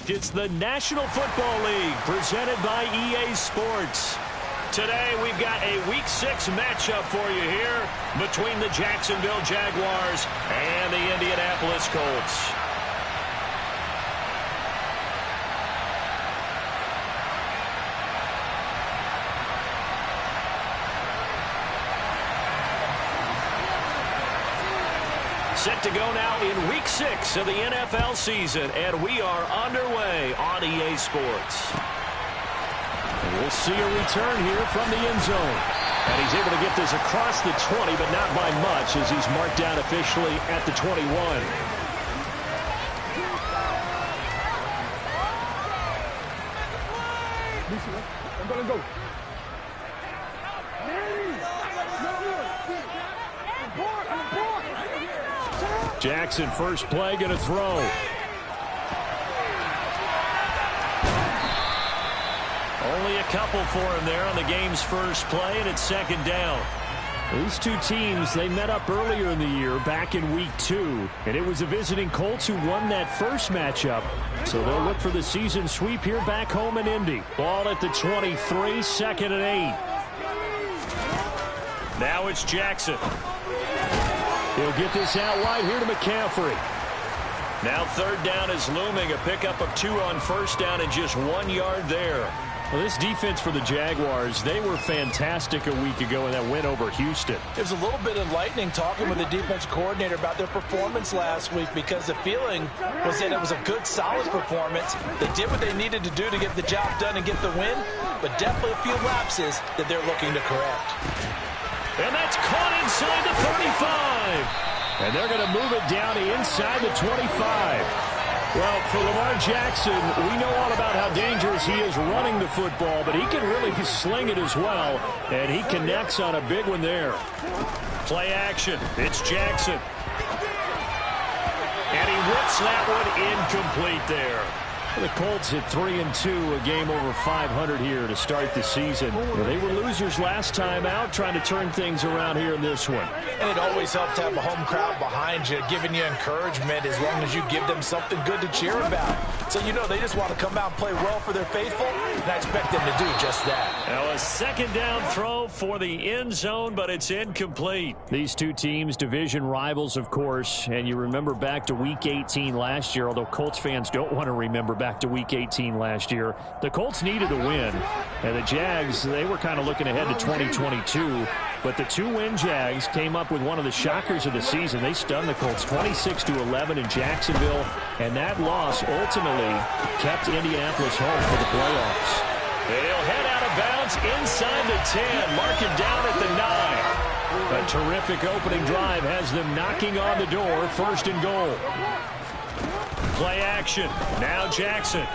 It's the National Football League presented by EA Sports. Today we've got a Week 6 matchup for you here between the Jacksonville Jaguars and the Indianapolis Colts. Set to go now in Week 6 of the NFL season, and we are underway on EA Sports. And we'll see a return here from the end zone. And he's able to get this across the 20, but not by much as he's marked down officially at the 21. I'm going to go. Jackson, first play, going to throw. Only a couple for him there on the game's first play, and it's second down. These two teams, they met up earlier in the year, back in Week 2, and it was the visiting Colts who won that first matchup. So they'll look for the season sweep here back home in Indy. Ball at the 23, second and 8. Now it's Jackson. He'll get this out wide here to McCaffrey. Now third down is looming. A pickup of 2 on first down and just 1 yard there. Well, this defense for the Jaguars, they were fantastic a week ago in that win over Houston. There's a little bit enlightening talking with the defense coordinator about their performance last week because the feeling was that it was a good, solid performance. They did what they needed to do to get the job done and get the win, but definitely a few lapses that they're looking to correct. And that's caught inside the 35. And they're going to move it down to inside the 25. Well, for Lamar Jackson, we know all about how dangerous he is running the football, but he can really sling it as well, and he connects on a big one there. Play action. It's Jackson. And he whips that one incomplete there. The Colts at 3-2, a game over 500 here to start the season. Well, they were losers last time out, trying to turn things around here in this one. And it always helps to have a home crowd behind you, giving you encouragement as long as you give them something good to cheer about. So you know they just want to come out and play well for their faithful, and I expect them to do just that. Now a second down throw for the end zone, but it's incomplete. These two teams, division rivals, of course, and you remember back to Week 18 last year, although Colts fans don't want to remember back to Week 18 last year. The Colts needed a win, and the Jags, they were kind of looking ahead to 2022, but the two-win Jags came up with one of the shockers of the season. They stunned the Colts 26-11 in Jacksonville, and that loss ultimately kept Indianapolis home for the playoffs. They'll head out of bounds inside the 10, mark it down at the 9. A terrific opening drive has them knocking on the door, first and goal. Play action. Now Jackson.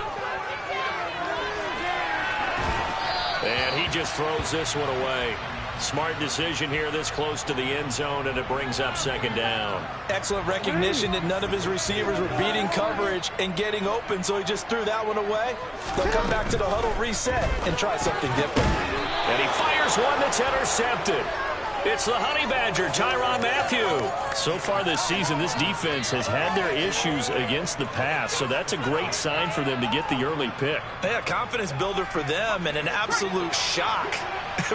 And he just throws this one away. Smart decision here this close to the end zone, and it brings up second down. Excellent recognition that none of his receivers were beating coverage and getting open, so he just threw that one away. They'll come back to the huddle, reset, and try something different. And he fires one that's intercepted. It's the Honey Badger, Tyrann Mathieu. So far this season, this defense has had their issues against the pass, so that's a great sign for them to get the early pick. Yeah, confidence builder for them and an absolute shock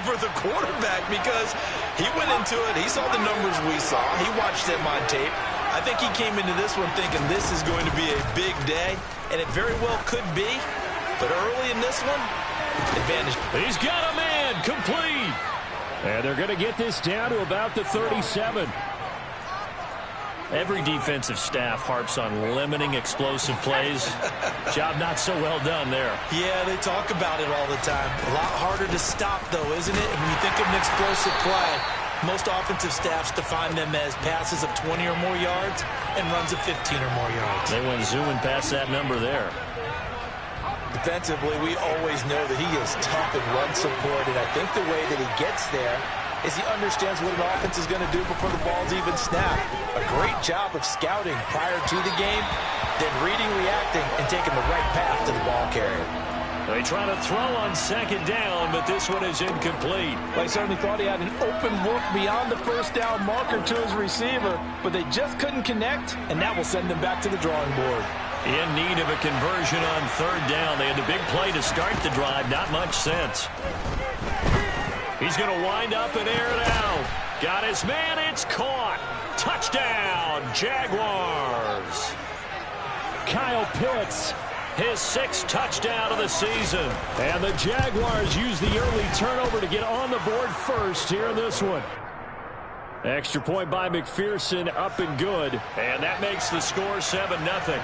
for the quarterback because he went into it. He saw the numbers we saw. He watched them on tape. I think he came into this one thinking this is going to be a big day, and it very well could be. But early in this one, advantage. He's got a man, complete. And they're going to get this down to about the 37. Every defensive staff harps on limiting explosive plays. Job not so well done there. Yeah, they talk about it all the time. A lot harder to stop, though, isn't it? When you think of an explosive play, most offensive staffs define them as passes of 20 or more yards and runs of 15 or more yards. They went zooming past that number there. Defensively, we always know that he is tough in run support, and I think the way that he gets there is he understands what an offense is going to do before the ball's even snapped. A great job of scouting prior to the game, then reading, reacting, and taking the right path to the ball carrier. They try to throw on second down, but this one is incomplete. Well, he certainly thought he had an open look beyond the first down marker to his receiver, but they just couldn't connect, and that will send them back to the drawing board. In need of a conversion on third down. They had the big play to start the drive. Not much sense. He's going to wind up and air it out. Got his man. It's caught. Touchdown, Jaguars. Kyle Pitts, his 6th touchdown of the season. And the Jaguars use the early turnover to get on the board first here in this one. Extra point by McPherson, up and good. And that makes the score 7-0.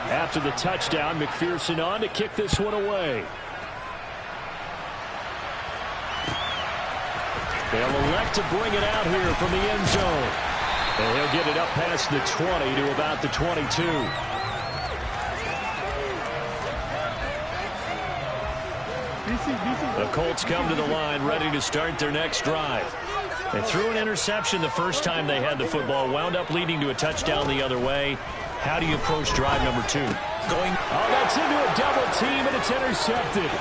After the touchdown, McPherson on to kick this one away. They'll elect to bring it out here from the end zone. And he'll get it up past the 20 to about the 22. The Colts come to the line ready to start their next drive. They threw an interception the first time they had the football, wound up leading to a touchdown the other way. How do you approach drive number 2? That's into a double team, and it's intercepted.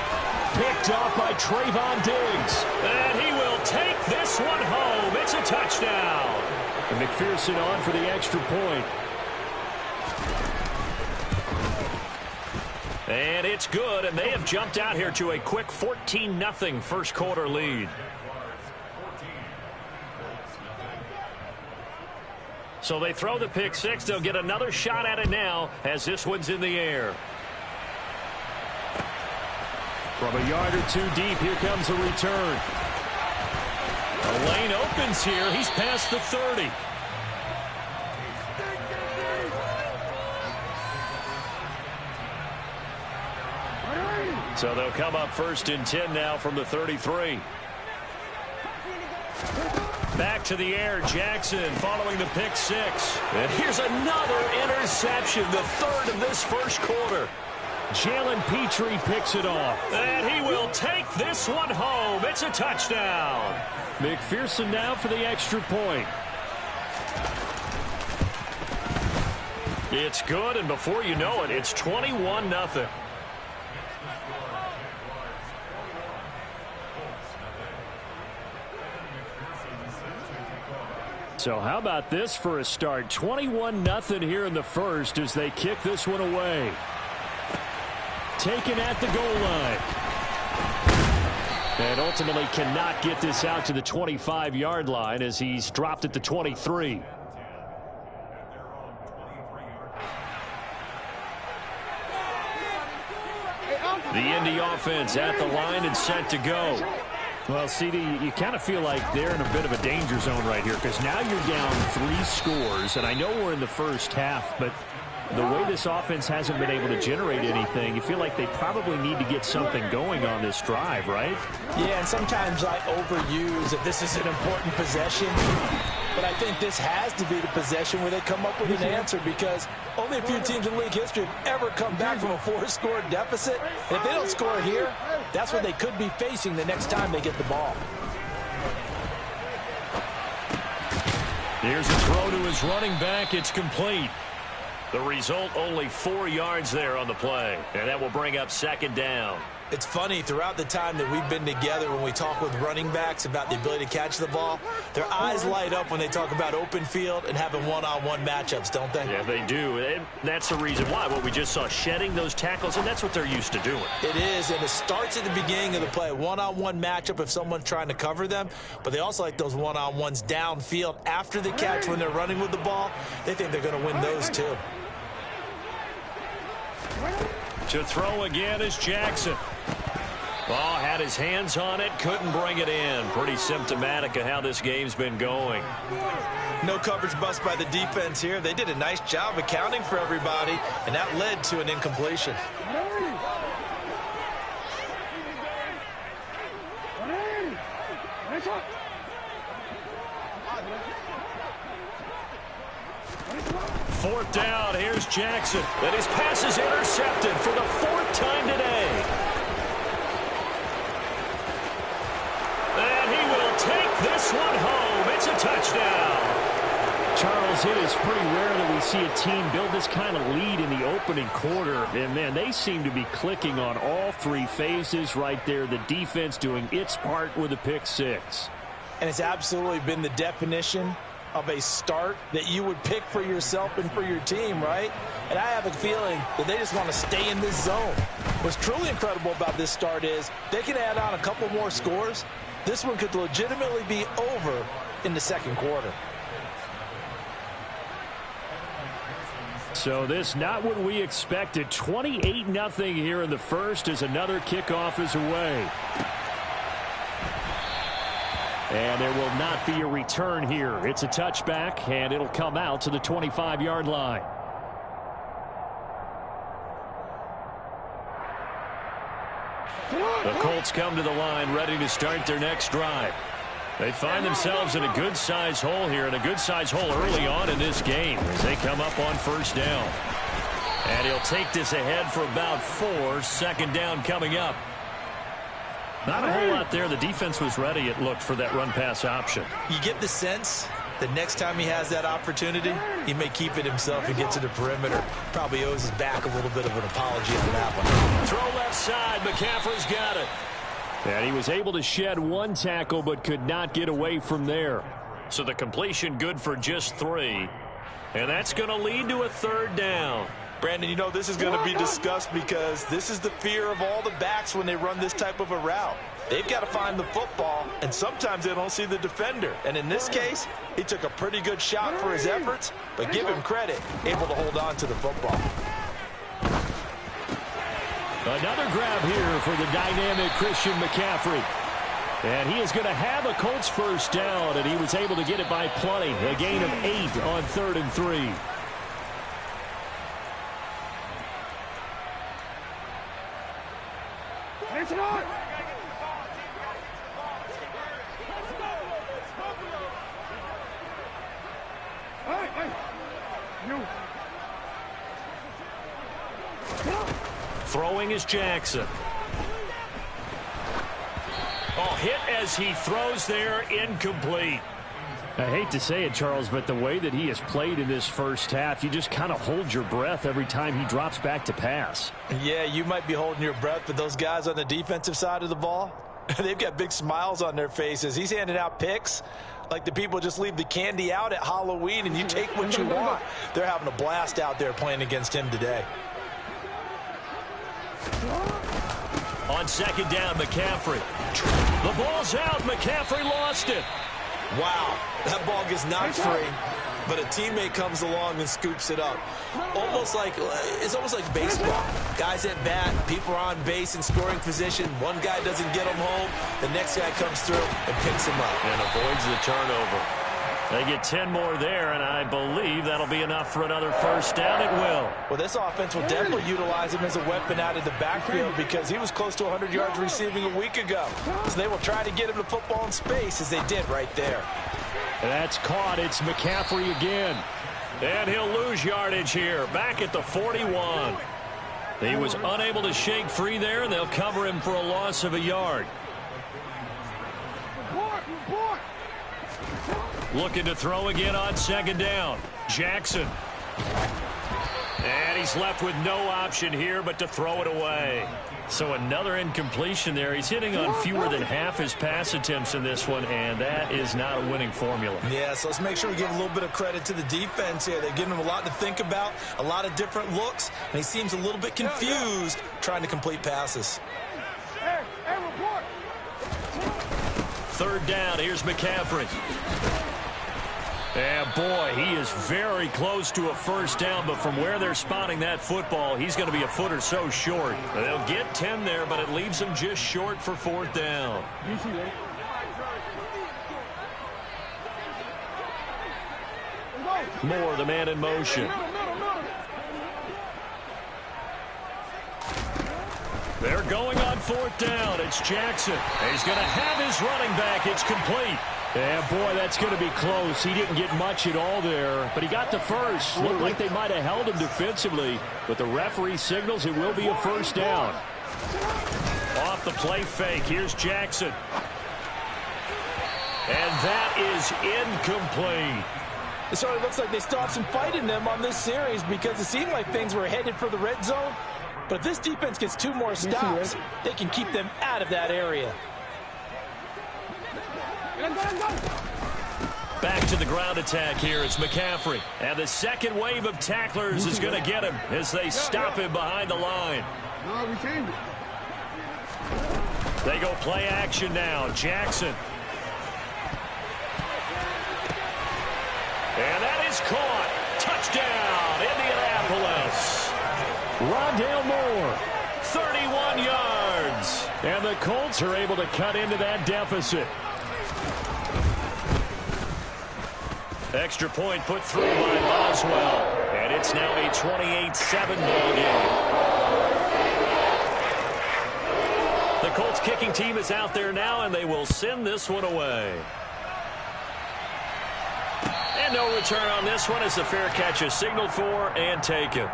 Picked off by Trayvon Diggs. And he will take this one home. It's a touchdown. And McPherson on for the extra point. And it's good, and they have jumped out here to a quick 14-0 first quarter lead. So they throw the pick six. They'll get another shot at it now as this one's in the air. From a yard or 2 deep, here comes a return. The lane opens here. He's past the 30. So they'll come up 1st and 10 now from the 33. Back to the air, Jackson following the pick six. And here's another interception, the 3rd of this first quarter. Jalen Petrie picks it off. And he will take this one home. It's a touchdown. McPherson now for the extra point. It's good, and before you know it, it's 21-0. So how about this for a start? 21-0 here in the first as they kick this one away. Taken at the goal line. And ultimately cannot get this out to the 25-yard line as he's dropped at the 23. The Indy offense at the line and set to go. Well, CD, you kind of feel like they're in a bit of a danger zone right here because now you're down 3 scores, and I know we're in the first half, but the way this offense hasn't been able to generate anything, you feel like they probably need to get something going on this drive, right? Yeah, and sometimes I overuse that this is an important possession, but I think this has to be the possession where they come up with an answer because only a few teams in league history have ever come back from a 4-score deficit. And if they don't score here, that's what they could be facing the next time they get the ball. Here's a throw to his running back. It's complete. The result, only 4 yards there on the play. And that will bring up 2nd down. It's funny, throughout the time that we've been together when we talk with running backs about the ability to catch the ball, their eyes light up when they talk about open field and having one-on-one matchups, don't they? Yeah, they do. And that's the reason why. What we just saw, shedding those tackles, and that's what they're used to doing. It is, and it starts at the beginning of the play. One-on-one matchup if someone's trying to cover them, but they also like those one-on-ones downfield after the catch when they're running with the ball. They think they're going to win those too. To throw again is Jackson. Ball had his hands on it, couldn't bring it in. Pretty symptomatic of how this game's been going. No coverage bust by the defense here. They did a nice job accounting for everybody, and that led to an incompletion. Fourth down, here's Jackson. And his pass is intercepted for the 4th time today. And he will take this one home. It's a touchdown. Charles, it is pretty rare that we see a team build this kind of lead in the opening quarter. And, man, they seem to be clicking on all 3 phases right there. The defense doing its part with a pick six. And it's absolutely been the definition of a start that you would pick for yourself and for your team, right? And I have a feeling that they just want to stay in this zone. What's truly incredible about this start is they can add on a couple more scores. This one could legitimately be over in the second quarter. So this not what we expected. 28-0 here in the first as another kickoff is away. And there will not be a return here. It's a touchback, and it'll come out to the 25-yard line. The Colts come to the line ready to start their next drive. They find themselves in a good-sized hole here, and a good-sized hole early on in this game as they come up on first down. And he'll take this ahead for about 4. Second down coming up. Not a whole lot there. The defense was ready, it looked, for that run-pass option. You get the sense that next time he has that opportunity, he may keep it himself and get to the perimeter. Probably owes his back a little bit of an apology on that one. Throw left side. McCaffrey's got it. And he was able to shed one tackle but could not get away from there. So the completion good for just 3. And that's going to lead to a third down. Brandon, you know this is going to be discussed because this is the fear of all the backs when they run this type of a route. They've got to find the football, and sometimes they don't see the defender. And in this case, he took a pretty good shot for his efforts, but give him credit, able to hold on to the football. Another grab here for the dynamic Christian McCaffrey. And he is going to have a Colts first down, and he was able to get it by plenty. A gain of 8 on 3rd and 3. Throwing is Jackson. Oh, hit as he throws there, incomplete. I hate to say it, Charles, but the way that he has played in this first half, you just kind of hold your breath every time he drops back to pass. Yeah, you might be holding your breath, but those guys on the defensive side of the ball, they've got big smiles on their faces. He's handing out picks like the people just leave the candy out at Halloween and you take what you want. They're having a blast out there playing against him today. On second down, McCaffrey. The ball's out. McCaffrey lost it. Wow, that ball gets knocked free, but a teammate comes along and scoops it up. It's almost like baseball. Guys at bat, people are on base in scoring position. One guy doesn't get him home. The next guy comes through and picks him up. And avoids the turnover. They get 10 more there, and I believe that'll be enough for another first down. It will. Well, this offense will definitely utilize him as a weapon out of the backfield because he was close to 100 yards receiving a week ago. So they will try to get him the football in space as they did right there. That's caught. It's McCaffrey again. And he'll lose yardage here. Back at the 41. He was unable to shake free there, and they'll cover him for a loss of a yard. Looking to throw again on second down. Jackson. And he's left with no option here but to throw it away. So another incompletion there. He's hitting on fewer than half his pass attempts in this one, and that is not a winning formula. Yeah, so let's make sure we give a little bit of credit to the defense here. They're giving him a lot to think about, a lot of different looks, and he seems a little bit confused trying to complete passes. Third down, here's McCaffrey. And boy, he is very close to a first down, but from where they're spotting that football, he's going to be a foot or so short. They'll get 10 there, but it leaves them just short for fourth down. Moore, the man in motion. They're going on fourth down. It's Jackson. He's going to have his running back. It's complete. And, boy, that's going to be close. He didn't get much at all there, but he got the first. Looked like they might have held him defensively, but the referee signals it will be a first down. Off the play fake, here's Jackson. And that is incomplete. It sort of looks like they stopped some fight in them on this series because it seemed like things were headed for the red zone. But if this defense gets 2 more stops, they can keep them out of that area. Back to the ground attack here. It's McCaffrey. And the second wave of tacklers is going to get him as they stop him behind the line. No, we changed it. They go play action now. Jackson. And that is caught. Touchdown, Indianapolis. Rondale Moore, 31 yards. And the Colts are able to cut into that deficit. Extra point put through by Boswell. And it's now a 28-7 ball game. The Colts kicking team is out there now, and they will send this one away. And no return on this one as the fair catch is signaled for and taken.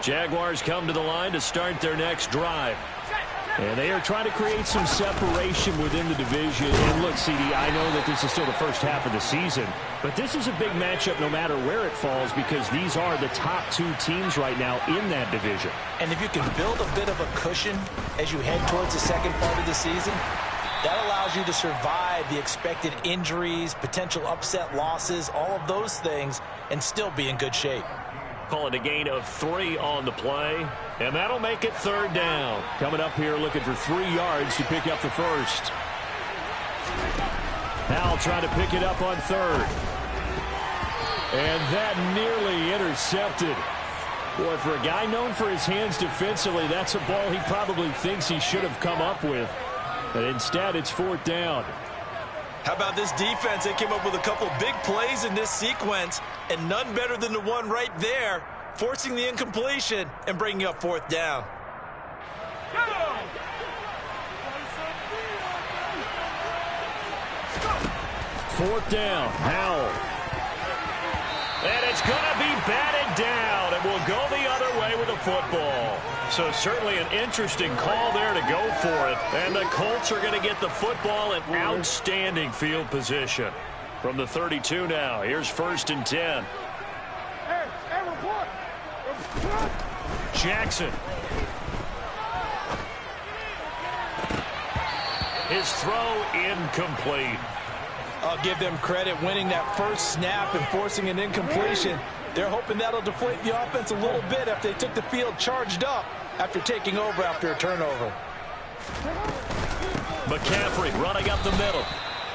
Jaguars come to the line to start their next drive. And they are trying to create some separation within the division. And look, CD, I know that this is still the first half of the season, but this is a big matchup no matter where it falls because these are the top two teams right now in that division. And if you can build a bit of a cushion as you head towards the second part of the season, that allows you to survive the expected injuries, potential upset losses, all of those things, and still be in good shape. Call it a gain of 3 on the play, and that'll make it third down. Coming up here looking for 3 yards to pick up the first. Howell trying to pick it up on third. And that nearly intercepted. Boy, for a guy known for his hands defensively, that's a ball he probably thinks he should have come up with. But instead, it's fourth down. How about this defense? They came up with a couple big plays in this sequence, and none better than the one right there, forcing the incompletion and bringing up fourth down. Fourth down, Howell. And it's going to be batted down, and will go the other way with the football. So certainly an interesting call there to go for it. And the Colts are going to get the football in outstanding field position. From the 32 now, here's 1st and 10. Jackson. His throw incomplete. I'll give them credit winning that first snap and forcing an incompletion. They're hoping that'll deflate the offense a little bit if they took the field charged up after taking over after a turnover. McCaffrey running up the middle.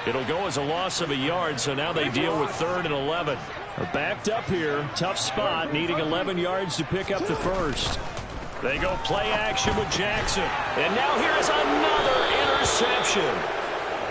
It'll go as a loss of a yard, so now they deal with 3rd and 11. They're backed up here. Tough spot, needing 11 yards to pick up the first. They go play action with Jackson. And now here's another interception.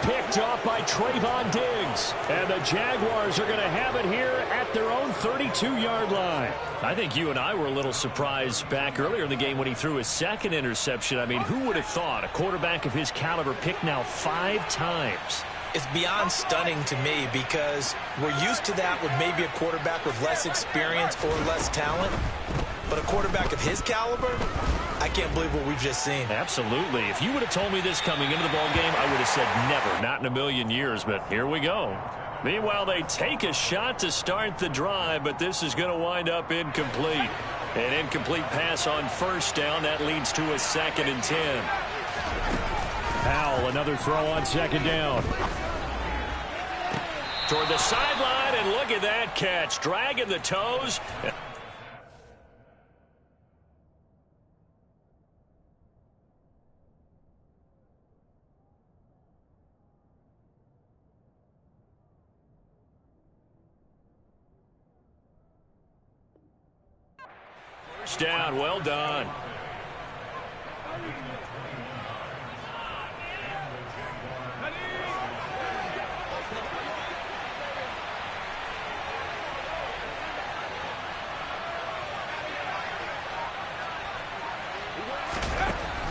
Picked off by Trayvon Diggs. And the Jaguars are going to have it here at their own 32-yard line. I think you and I were a little surprised back earlier in the game when he threw his second interception. I mean, who would have thought a quarterback of his caliber picked now 5 times? It's beyond stunning to me because we're used to that with maybe a quarterback with less experience or less talent. But a quarterback of his caliber, I can't believe what we've just seen. Absolutely. If you would have told me this coming into the ballgame, I would have said never, not in a million years. But here we go. Meanwhile, they take a shot to start the drive, but this is going to wind up incomplete. An incomplete pass on first down. That leads to a 2nd and 10. Howell, another throw on second down. Toward the sideline, and look at that catch. Dragging the toes. First down, well done.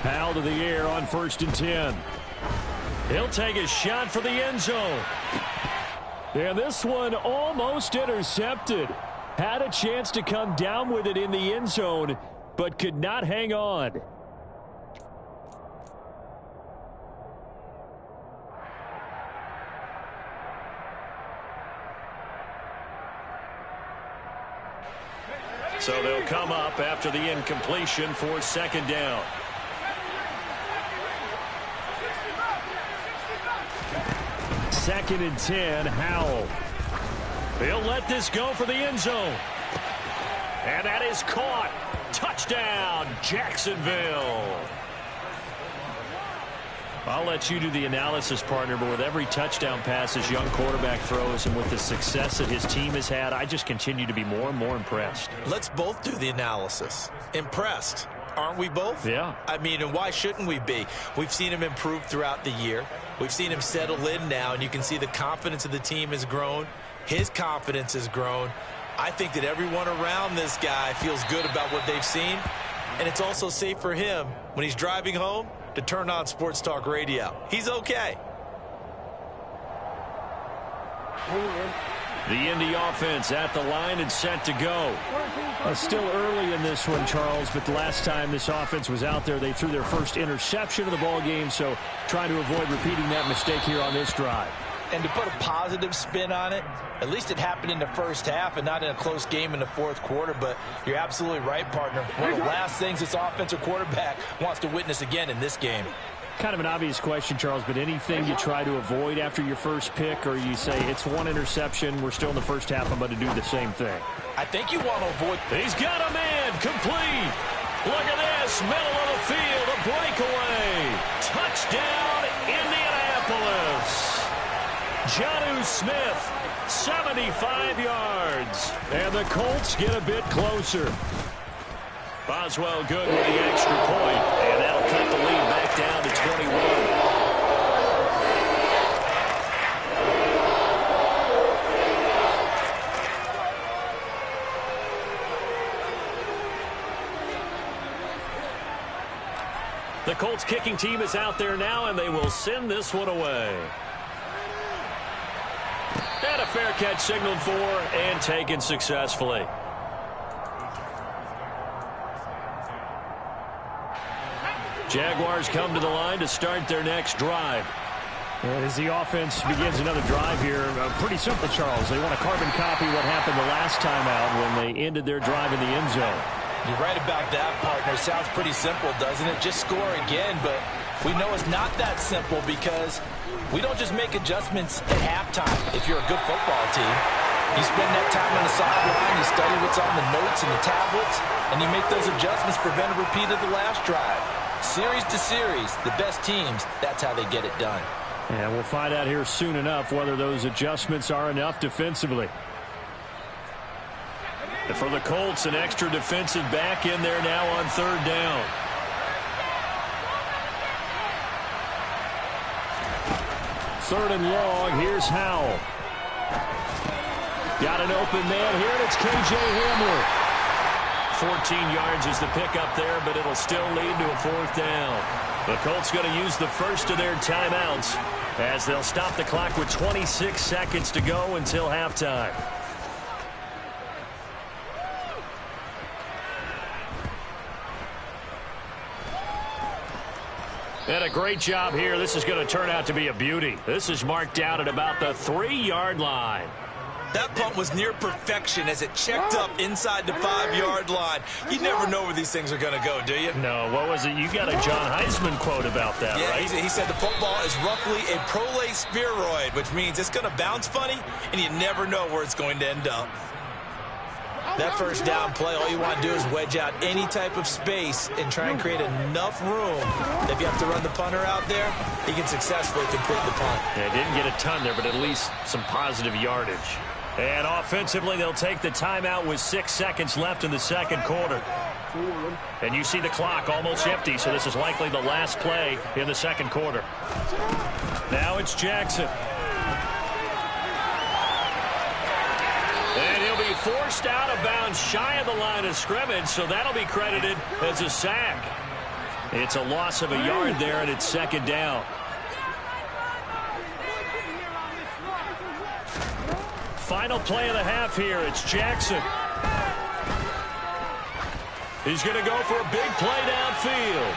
Howell to the air on 1st and 10. He'll take a shot for the end zone. And this one almost intercepted. Had a chance to come down with it in the end zone, but could not hang on. So they'll come up after the incompletion for 2nd down. 2nd and 10, Howell. He'll let this go for the end zone. And that is caught. Touchdown, Jacksonville. I'll let you do the analysis, partner, but with every touchdown pass his young quarterback throws and with the success that his team has had, I just continue to be more and more impressed. Let's both do the analysis. Impressed. Aren't we both? Yeah. I mean, and why shouldn't we be? We've seen him improve throughout the year. We've seen him settle in now, and you can see the confidence of the team has grown. His confidence has grown. I think that everyone around this guy feels good about what they've seen, and it's also safe for him when he's driving home to turn on Sports Talk Radio. He's okay. The Indy offense at the line and set to go. Still early in this one, Charles, but the last time this offense was out there, they threw their first interception of the ball game, so trying to avoid repeating that mistake here on this drive. And to put a positive spin on it, at least it happened in the first half and not in a close game in the fourth quarter. But you're absolutely right, partner. One of the last things this offensive quarterback wants to witness again in this game. Kind of an obvious question, Charles, but anything you try to avoid after your first pick, or you say it's one interception, we're still in the first half, I'm going to do the same thing? I think you want to avoid. He's got a man, complete. Look at this, middle of the field, a breakaway. Touchdown, Indianapolis. Jonnu Smith, 75 yards. And the Colts get a bit closer. Boswell good with the extra point, and that'll cut the lead back down to 21. The Colts kicking team is out there now, and they will send this one away. And a fair catch signaled for and taken successfully. Jaguars come to the line to start their next drive. As the offense begins another drive here, pretty simple, Charles. They want to carbon copy what happened the last time out when they ended their drive in the end zone. You're right about that, partner. Sounds pretty simple, doesn't it? Just score again, but we know it's not that simple because we don't just make adjustments at halftime if you're a good football team. You spend that time on the sideline, you study what's on the notes and the tablets, and you make those adjustments, prevent a repeat of the last drive. Series to series, the best teams, that's how they get it done. And we'll find out here soon enough whether those adjustments are enough defensively. For the Colts, an extra defensive back in there now on third down. Third and long, here's Howell. Got an open man here, and it's K.J. Hamler. 14 yards is the pickup there, but it'll still lead to a fourth down. The Colts going to use the first of their timeouts as they'll stop the clock with 26 seconds to go until halftime. And a great job here. This is going to turn out to be a beauty. This is marked out at about the 3-yard line. That punt was near perfection as it checked up inside the 5-yard line. You never know where these things are going to go, do you? No, what was it? You got a John Heisman quote about that, yeah, right? He said the football is roughly a prolate spheroid, which means it's going to bounce funny, and you never know where it's going to end up. That first down play, all you want to do is wedge out any type of space and try and create enough room that if you have to run the punter out there, he can successfully complete the punt. Yeah, didn't get a ton there, but at least some positive yardage. And offensively, they'll take the timeout with 6 seconds left in the second quarter. And you see the clock almost empty, so this is likely the last play in the second quarter. Now it's Jackson. And he'll be forced out of bounds shy of the line of scrimmage, so that'll be credited as a sack. It's a loss of a yard there, and it's second down. Final play of the half here. It's Jackson. He's going to go for a big play downfield.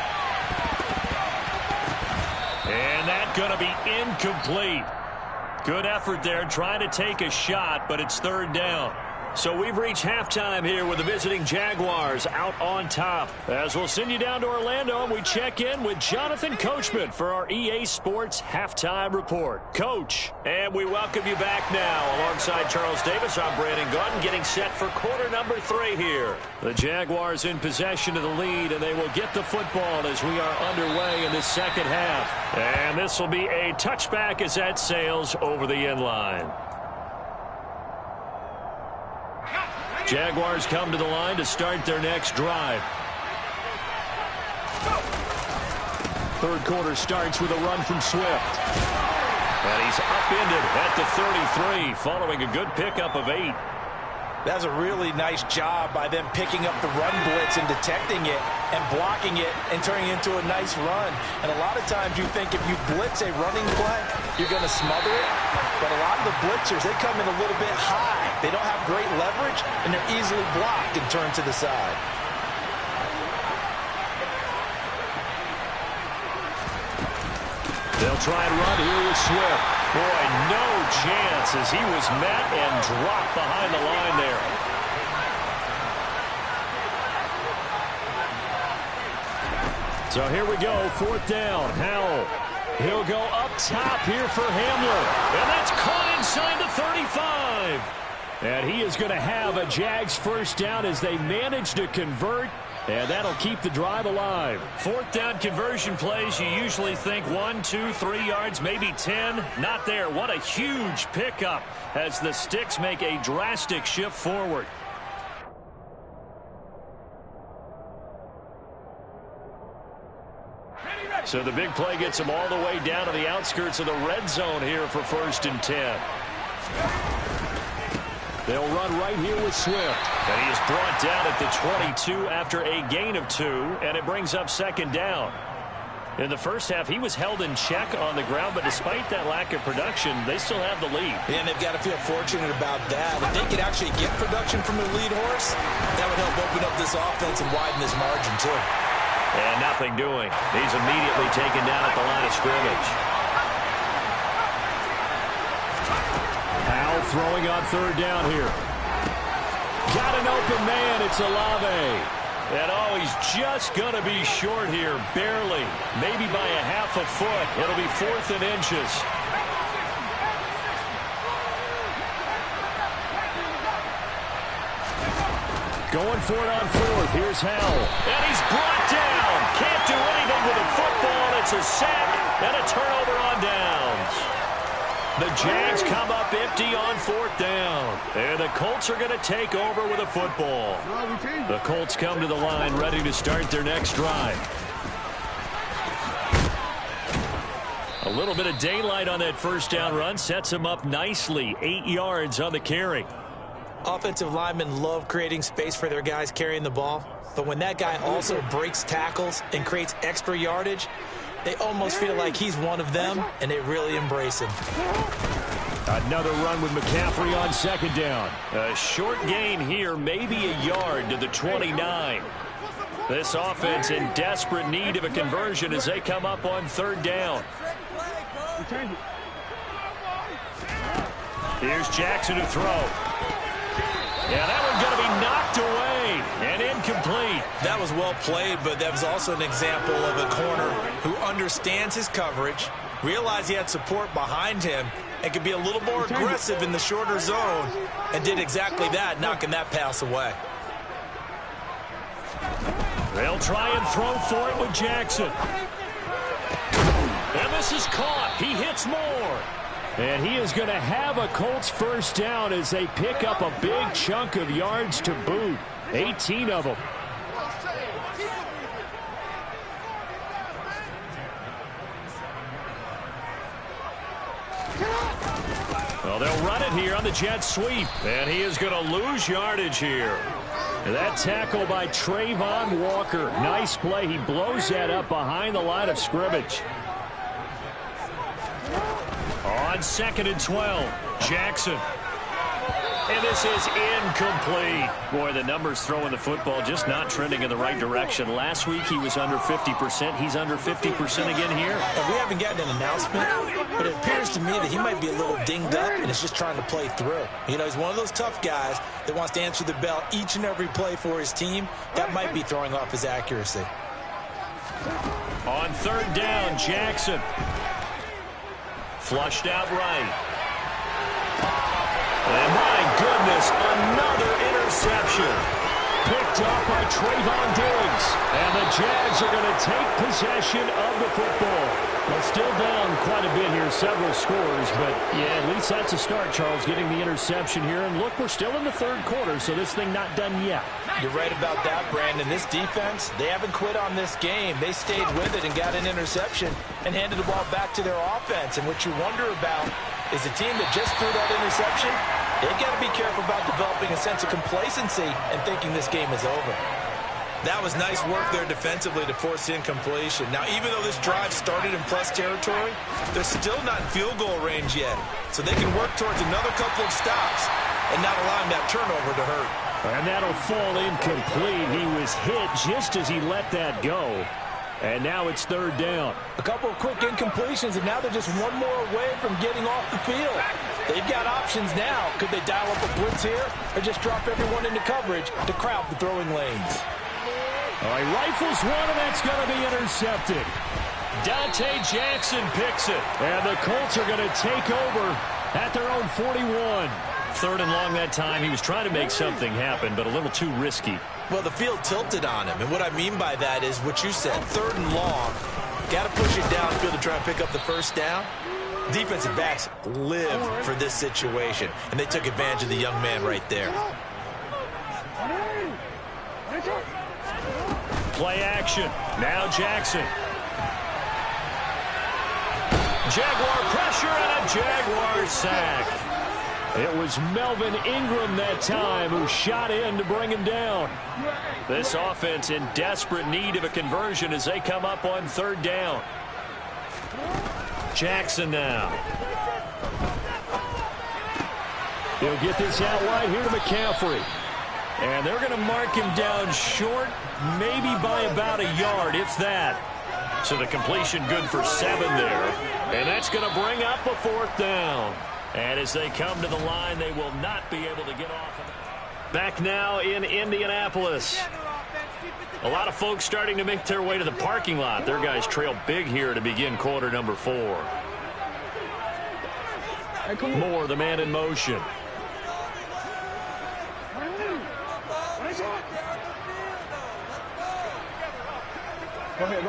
And that's going to be incomplete. Good effort there trying to take a shot, but it's third down. So we've reached halftime here with the visiting Jaguars out on top. As we'll send you down to Orlando, and we check in with Jonathan Coachman for our EA Sports Halftime Report. Coach, and we welcome you back now. Alongside Charles Davis, I'm Brandon Gaudin, getting set for quarter number 3 here. The Jaguars in possession of the lead, and they will get the football as we are underway in the second half. And this will be a touchback as that sails over the end line. Jaguars come to the line to start their next drive. Third quarter starts with a run from Swift. And he's upended at the 33 following a good pickup of 8. That's a really nice job by them picking up the run blitz and detecting it and blocking it and turning it into a nice run. And a lot of times you think if you blitz a running play, you're going to smother it. But a lot of the blitzers, they come in a little bit high. They don't have great leverage, and they're easily blocked and turned to the side. They'll try and run here with Swift. Boy, no chance as he was met and dropped behind the line there. So here we go, 4th down. Howell. He'll go up top here for Hamler. And that's caught inside the 35. And he is going to have a Jags first down as they manage to convert. And that'll keep the drive alive. 4th down conversion plays, you usually think 1, 2, 3 yards, maybe 10. Not there. What a huge pickup as the Sticks make a drastic shift forward. So the big play gets him all the way down to the outskirts of the red zone here for 1st and 10. They'll run right here with Swift. And he is brought down at the 22 after a gain of 2, and it brings up 2nd down. In the first half, he was held in check on the ground, but despite that lack of production, they still have the lead. And they've got to feel fortunate about that. If they could actually get production from their lead horse, that would help open up this offense and widen this margin, too. And nothing doing. He's immediately taken down at the line of scrimmage. Howell throwing on 3rd down here. Got an open man. It's Olave. And oh, he's just going to be short here. Barely. Maybe by a half a foot. It'll be 4th and inches. Going for it on 4th. Here's Howell. And he's brought down. Can't do anything with the football. It's a sack and a turnover on downs. The Jags come up empty on 4th down. And the Colts are going to take over with a football. The Colts come to the line ready to start their next drive. A little bit of daylight on that 1st down run sets him up nicely. 8 yards on the carry. Offensive linemen love creating space for their guys carrying the ball. But when that guy also breaks tackles and creates extra yardage, they almost feel like he's one of them, and they really embrace him. Another run with McCaffrey on 2nd down. A short gain here, maybe a yard to the 29. This offense in desperate need of a conversion as they come up on 3rd down. Here's Jackson to throw. Yeah, that one's going to be knocked away and incomplete. That was well played, but that was also an example of a corner who understands his coverage, realized he had support behind him, and could be a little more aggressive in the shorter zone, and did exactly that, knocking that pass away. They'll try and throw for it with Jackson. And this is caught. He hits more. And he is going to have a Colts first down as they pick up a big chunk of yards to boot. 18 of them. Well, they'll run it here on the jet sweep. And he is going to lose yardage here. And that tackle by Trayvon Walker. Nice play. He blows that up behind the line of scrimmage. On 2nd and 12, Jackson. And this is incomplete. Boy, the numbers throwing the football just not trending in the right direction. Last week he was under 50%. He's under 50% again here. And we haven't gotten an announcement, but it appears to me that he might be a little dinged up and is just trying to play through. You know, he's one of those tough guys that wants to answer the bell each and every play for his team. That might be throwing off his accuracy. On third down, Jackson. Flushed out right. And my goodness, another interception. Picked up by Trayvon Diggs. And the Jags are going to take possession of the football. Well, still down quite a bit here, several scores. But, yeah, at least that's a start, Charles, getting the interception here. And, look, we're still in the third quarter, so this thing not done yet. You're right about that, Brandon. This defense, they haven't quit on this game. They stayed with it and got an interception and handed the ball back to their offense. And what you wonder about is a team that just threw that interception, they've got to be careful about developing a sense of complacency and thinking this game is over. That was nice work there defensively to force incompletion. Now, even though this drive started in plus territory, they're still not in field goal range yet. So they can work towards another couple of stops and not allowing that turnover to hurt. And that'll fall incomplete. He was hit just as he let that go. And now it's third down. A couple of quick incompletions, and now they're just one more away from getting off the field. They've got options now. Could they dial up a blitz here or just drop everyone into coverage to crowd the throwing lanes? All right, rifles one, and that's going to be intercepted. Dante Jackson picks it. And the Colts are going to take over at their own 41. Third and long that time. He was trying to make something happen, but a little too risky. Well, the field tilted on him, and what I mean by that is what you said, third and long. Got to push it downfield to try and pick up the first down. Defensive backs live for this situation, and they took advantage of the young man right there. Play action. Now Jackson. Jaguar pressure and a Jaguar sack. It was Melvin Ingram that time who shot in to bring him down. This offense in desperate need of a conversion as they come up on third down. Jackson now. He'll get this out wide here to McCaffrey. And they're going to mark him down short, maybe by about a yard, if that. So the completion good for 7 there. And that's going to bring up a fourth down. And as they come to the line, they will not be able to get off. Back now in Indianapolis. A lot of folks starting to make their way to the parking lot. Their guys trail big here to begin quarter number 4. Moore, the man in motion. Go ahead.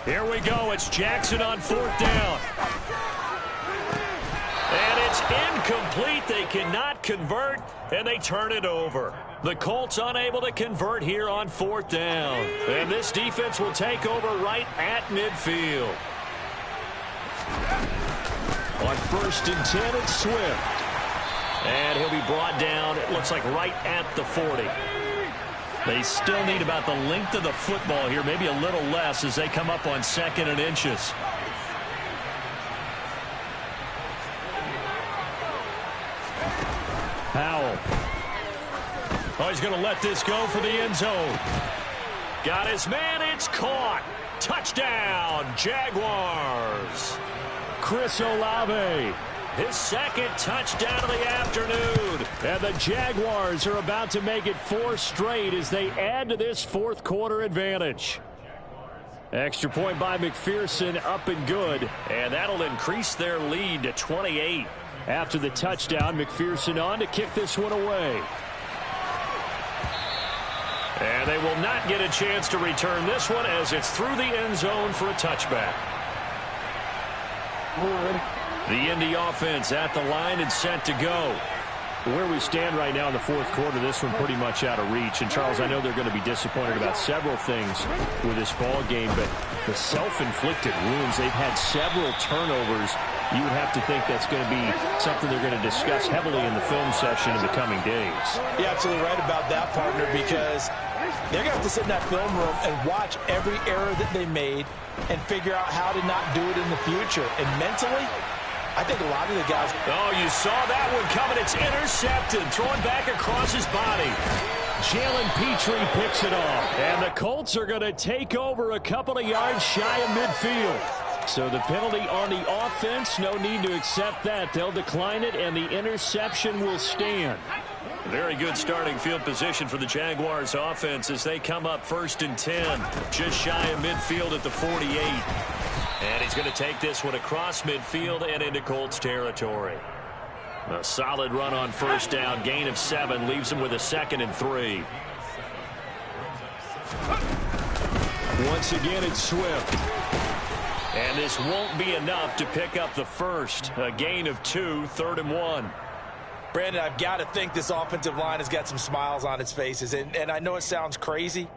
Here we go. It's Jackson on fourth down. And it's incomplete. They cannot convert, and they turn it over. The Colts unable to convert here on fourth down. And this defense will take over right at midfield. On 1st and 10, it's Swift. And he'll be brought down, it looks like right at the 40. They still need about the length of the football here, maybe a little less as they come up on 2nd and inches. Powell. Oh, he's going to let this go for the end zone. Got his man, it's caught. Touchdown, Jaguars. Chris Olave. His 2nd touchdown of the afternoon. And the Jaguars are about to make it 4 straight as they add to this 4th quarter advantage. Extra point by McPherson, up and good. And that'll increase their lead to 28. After the touchdown, McPherson on to kick this one away. And they will not get a chance to return this one as it's through the end zone for a touchback. The Indy offense at the line and set to go. Where we stand right now in the 4th quarter, this one pretty much out of reach. And, Charles, I know they're going to be disappointed about several things with this ball game, but the self-inflicted wounds, they've had several turnovers. You would have to think that's going to be something they're going to discuss heavily in the film session in the coming days. You're absolutely right about that, partner, because they're going to have to sit in that film room and watch every error that they made and figure out how to not do it in the future. And mentally, I think a lot of the guys... Oh, you saw that one coming. It's intercepted. Throwing back across his body. Jalen Petrie picks it off. And the Colts are going to take over a couple of yards shy of midfield. So the penalty on the offense, no need to accept that. They'll decline it, and the interception will stand. Very good starting field position for the Jaguars offense as they come up 1st and 10. Just shy of midfield at the 48. And he's going to take this one across midfield and into Colts territory. A solid run on 1st down. Gain of 7 leaves him with a 2nd and 3. Once again, it's Swift. And this won't be enough to pick up the 1st. A gain of 2, 3rd and 1. Brandon, I've got to think this offensive line has got some smiles on its faces. And I know it sounds crazy,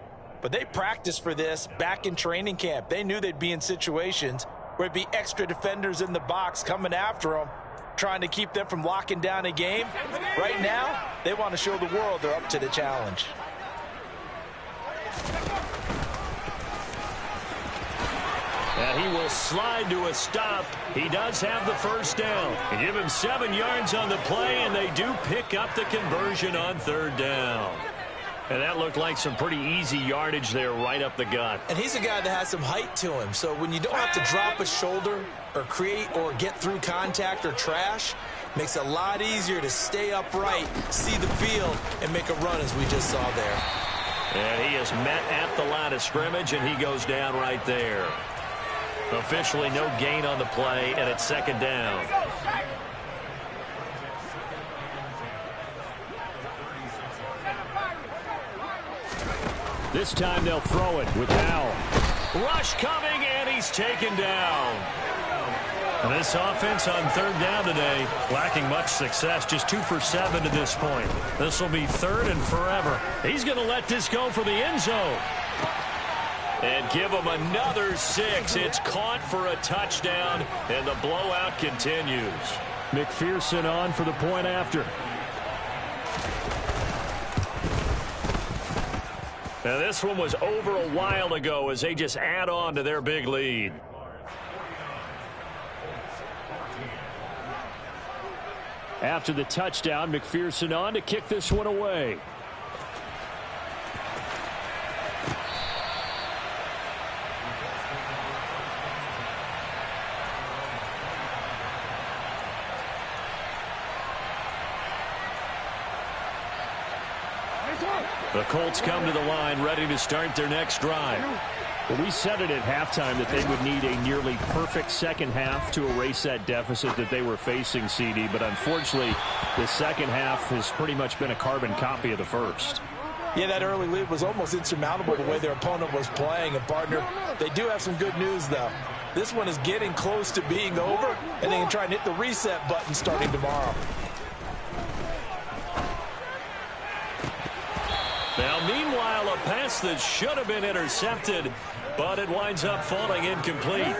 but they practiced for this back in training camp. They knew they'd be in situations where it'd be extra defenders in the box coming after them, trying to keep them from locking down a game. Right now, they want to show the world they're up to the challenge. And he will slide to a stop. He does have the 1st down. They give him 7 yards on the play, and they do pick up the conversion on 3rd down. And that looked like some pretty easy yardage there right up the gut. And he's a guy that has some height to him. So when you don't have to drop a shoulder or create or get through contact or trash, makes it a lot easier to stay upright, see the field, and make a run as we just saw there. And he is met at the line of scrimmage, and he goes down right there. Officially no gain on the play, and it's 2nd down. This time they'll throw it with Al. Rush coming, and he's taken down. And this offense on 3rd down today, lacking much success, just 2 for 7 to this point. This will be 3rd and forever. He's going to let this go for the end zone. And give him another 6. It's caught for a touchdown, and the blowout continues. McPherson on for the point after. Now this one was over a while ago as they just add on to their big lead. After the touchdown, McPherson on to kick this one away. The Colts come to the line ready to start their next drive. Well, we said it at halftime that they would need a nearly perfect second half to erase that deficit that they were facing, CD. But unfortunately, the second half has pretty much been a carbon copy of the first. Yeah, that early lead was almost insurmountable the way their opponent was playing. And, partner, they do have some good news, though. This one is getting close to being over, and they can try and hit the reset button starting tomorrow. Now, meanwhile, a pass that should have been intercepted, but it winds up falling incomplete.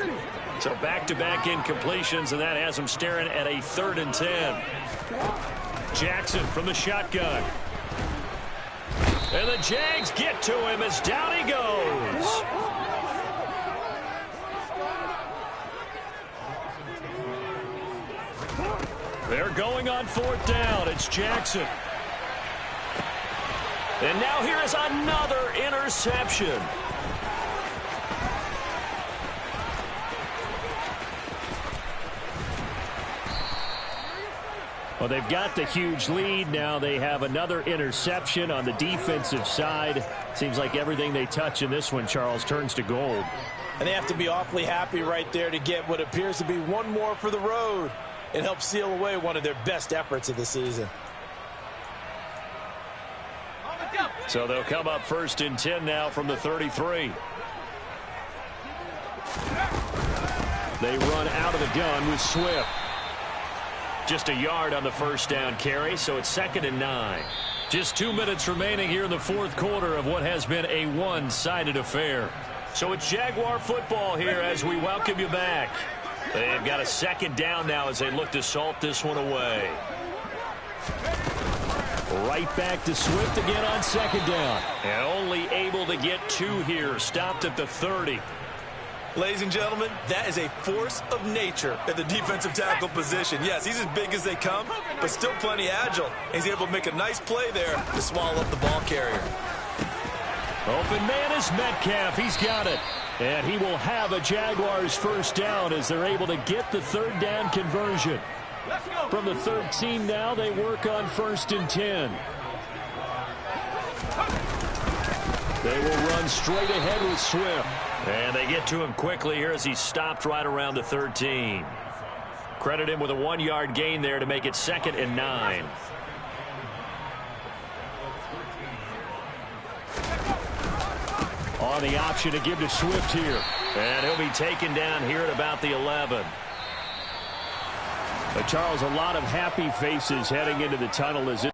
So back-to-back incompletions, and that has them staring at a 3rd and 10. Jackson from the shotgun. And the Jags get to him as down he goes. They're going on 4th down. It's Jackson. And now here is another interception. Well, they've got the huge lead. Now they have another interception on the defensive side. Seems like everything they touch in this one, Charles, turns to gold. And they have to be awfully happy right there to get what appears to be one more for the road. It helps seal away one of their best efforts of the season. So they'll come up 1st and 10 now from the 33. They run out of the gun with Swift. Just a yard on the 1st down carry, so it's 2nd and 9. Just 2 minutes remaining here in the 4th quarter of what has been a one-sided affair. So it's Jaguar football here as we welcome you back. They've got a 2nd down now as they look to salt this one away. Right back to Swift again on 2nd down. And only able to get 2 here. Stopped at the 30. Ladies and gentlemen, that is a force of nature at the defensive tackle position. Yes, he's as big as they come, but still plenty agile. He's able to make a nice play there to swallow up the ball carrier. Open man is Metcalf. He's got it. And he will have a Jaguars first down as they're able to get the third down conversion. From the 13 now, they work on 1st and 10. They will run straight ahead with Swift. And they get to him quickly here as he stopped right around the 13. Credit him with a 1-yard gain there to make it 2nd and 9. On the option to give to Swift here. And he'll be taken down here at about the 11. But Charles, a lot of happy faces heading into the tunnel as it